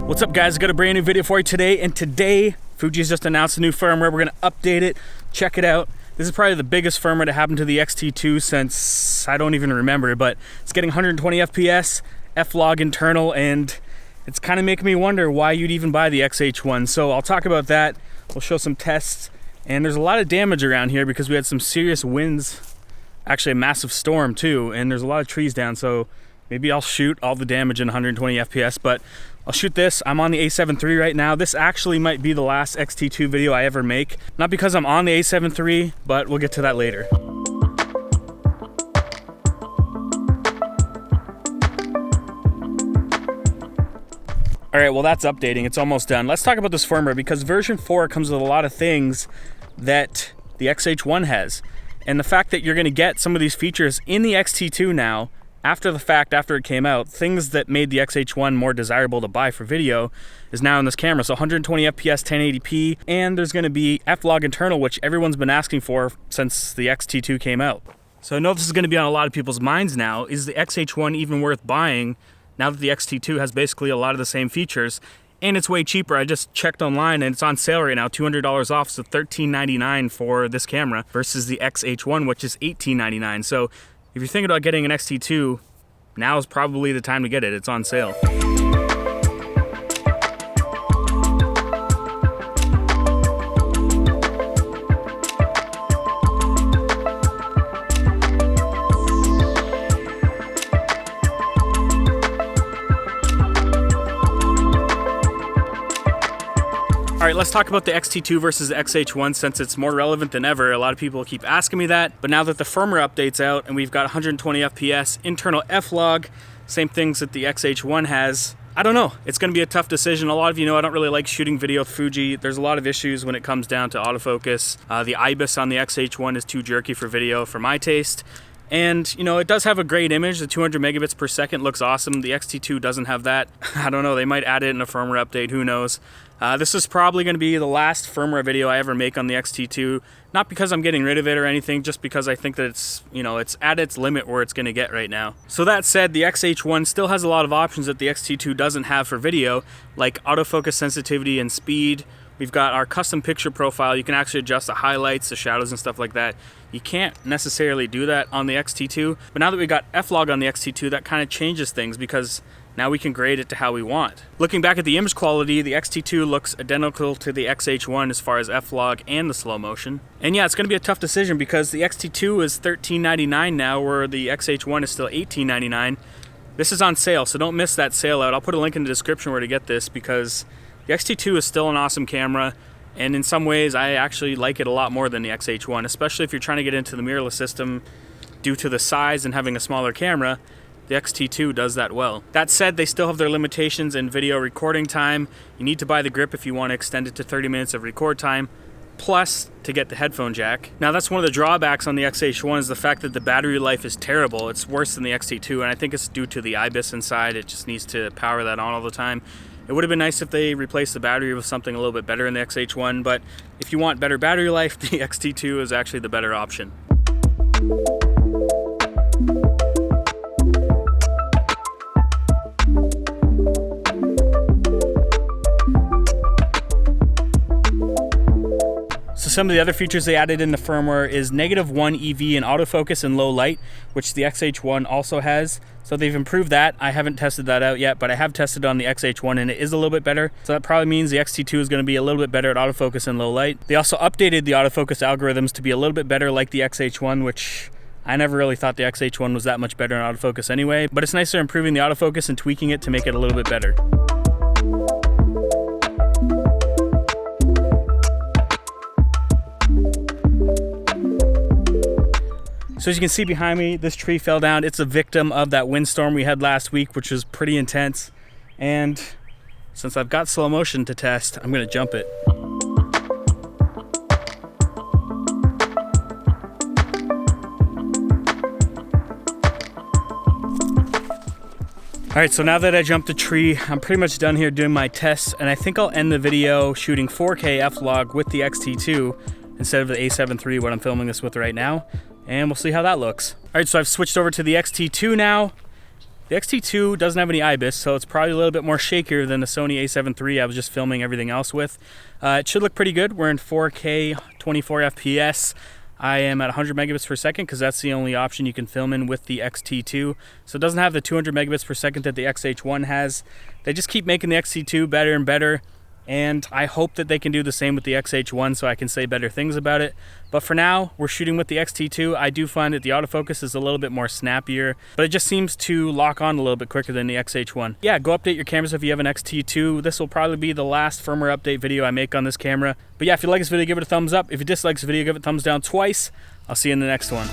What's up guys, I got a brand new video for you today, and today Fuji's just announced a new firmware. We're gonna update it, check it out. This is probably the biggest firmware to happen to the X-T2 since I don't even remember, but it's getting 120 FPS, F-Log internal, and it's kind of making me wonder why you'd even buy the X-H1. So I'll talk about that, we'll show some tests, and there's a lot of damage around here because we had some serious winds, actually a massive storm too, and there's a lot of trees down, so maybe I'll shoot all the damage in 120 FPS, but I'll shoot this. I'm on the A7iii right now. This actually might be the last X-T2 video I ever make. Not because I'm on the A7iii, but we'll get to that later. All right, well that's updating. It's almost done. Let's talk about this firmware because version 4 comes with a lot of things that the X-H1 has. And the fact that you're gonna get some of these features in the X-T2 now, after the fact, after it came out, things that made the X-H1 more desirable to buy for video is now in this camera. So 120 FPS, 1080p, and there's gonna be F-Log internal, which everyone's been asking for since the X-T2 came out. So I know this is gonna be on a lot of people's minds now. Is the X-H1 even worth buying now that the X-T2 has basically a lot of the same features? And it's way cheaper. I just checked online and it's on sale right now, $200 off, so $13.99 for this camera versus the X-H1, which is $18.99. So if you're thinking about getting an X-T2, now is probably the time to get it. It's on sale. All right, let's talk about the X-T2 versus the X-H1 since it's more relevant than ever. A lot of people keep asking me that, but now that the firmware update's out and we've got 120 FPS, internal F-Log, same things that the X-H1 has, I don't know. It's gonna be a tough decision. A lot of you know I don't really like shooting video with Fuji. There's a lot of issues when it comes down to autofocus. The IBIS on the X-H1 is too jerky for video for my taste. And, you know, it does have a great image. The 200 megabits per second looks awesome. The X-T2 doesn't have that. I don't know, they might add it in a firmware update, who knows. This is probably going to be the last firmware video I ever make on the X-T2. Not because I'm getting rid of it or anything, just because I think that it's, you know, it's at its limit where it's going to get right now. So that said, the X-H1 still has a lot of options that the X-T2 doesn't have for video, like autofocus sensitivity and speed. We've got our custom picture profile. You can actually adjust the highlights, the shadows and stuff like that. You can't necessarily do that on the X-T2, but now that we got F-Log on the X-T2, that kind of changes things because now we can grade it to how we want. Looking back at the image quality, the X-T2 looks identical to the X-H1 as far as F-Log and the slow motion. And yeah, it's gonna be a tough decision because the X-T2 is $13.99 now, where the X-H1 is still $18.99. This is on sale, so don't miss that sale out. I'll put a link in the description where to get this because the X-T2 is still an awesome camera, and in some ways I actually like it a lot more than the X-H1, especially if you're trying to get into the mirrorless system due to the size and having a smaller camera. The X-T2 does that well. That said, they still have their limitations in video recording time. You need to buy the grip if you want to extend it to 30 minutes of record time, plus to get the headphone jack. Now that's one of the drawbacks on the X-H1 is the fact that the battery life is terrible. It's worse than the X-T2, and I think it's due to the IBIS inside. It just needs to power that on all the time. It would have been nice if they replaced the battery with something a little bit better in the X-H1, but if you want better battery life, the X-T2 is actually the better option. Some of the other features they added in the firmware is -1 EV and autofocus in low light, which the X-H1 also has. So they've improved that. I haven't tested that out yet, but I have tested on the X-H1 and it is a little bit better. So that probably means the X-T2 is going to be a little bit better at autofocus in low light. They also updated the autofocus algorithms to be a little bit better like the X-H1, which I never really thought the X-H1 was that much better in autofocus anyway, but it's nice they're improving the autofocus and tweaking it to make it a little bit better. So as you can see behind me, this tree fell down. It's a victim of that windstorm we had last week, which was pretty intense. And since I've got slow motion to test, I'm gonna jump it. All right, so now that I jumped the tree, I'm pretty much done here doing my tests, and I think I'll end the video shooting 4K F-Log with the X-T2 instead of the A7iii, what I'm filming this with right now. And we'll see how that looks. All right, so I've switched over to the X-T2 now. The X-T2 doesn't have any IBIS, so it's probably a little bit more shakier than the Sony A7 III I was just filming everything else with. It should look pretty good. We're in 4K, 24 FPS. I am at 100 megabits per second because that's the only option you can film in with the X-T2. So it doesn't have the 200 megabits per second that the X-H1 has. They just keep making the X-T2 better and better, and I hope that they can do the same with the X-H1 so I can say better things about it. But for now, we're shooting with the X-T2. I do find that the autofocus is a little bit more snappier, but it just seems to lock on a little bit quicker than the X-H1. Yeah, go update your cameras if you have an X-T2. This will probably be the last firmware update video I make on this camera. But yeah, if you like this video, give it a thumbs up. If you dislike this video, give it a thumbs down twice. I'll see you in the next one.